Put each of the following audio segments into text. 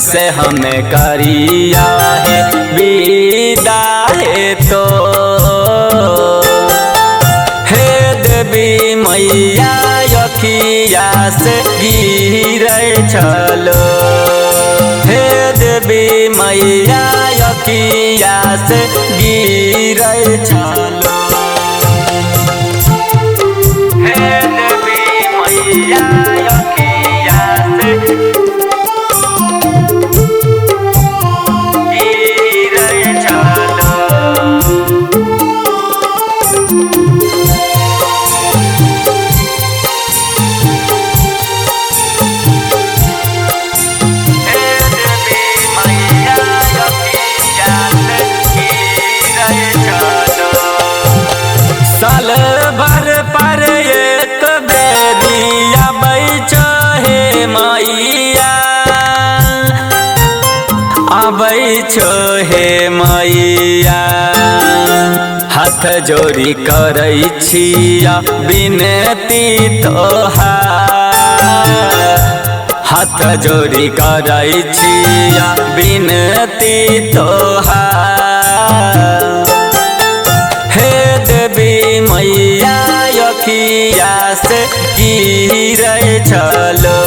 कैसे हमें करिया है विदा है तो हे देवी मैया अखिया से गिरे चलो हे देवी मैया अखिया से गिरे चलो हे देवी मैया अखिया से गिरे चलो साल भर पर एक बेरिया बैचो हे मैया आबैछो हे मैया हाथ जोड़ी करै छिया बिनती तोहार हाथ जोड़ी करै छिया बिनती तोहार हे देवी मैया अखिया से गिरे चलो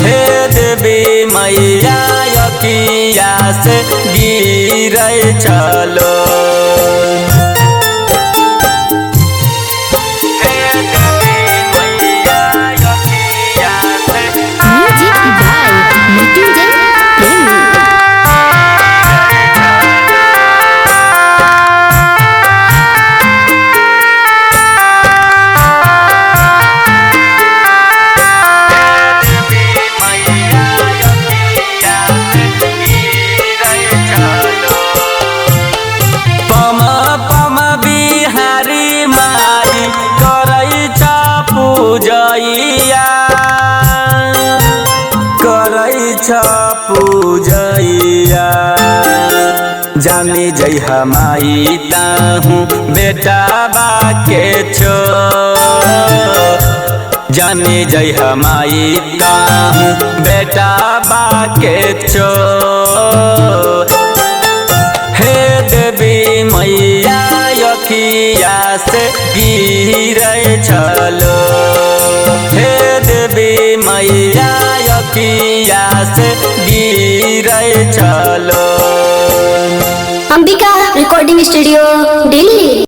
हे देवी मैया अखिया से गिरे चलो पूजैया करै छ पूजैया जानी जइहा माई ताहू बेटा बाके छो जानी जइहा माई ताहू बेटा बाके छो हे देवी मैया अखिया से गिरे चलो हे देवी मैया अखिया से गिरे चलो। Ambika recording studio Delhi.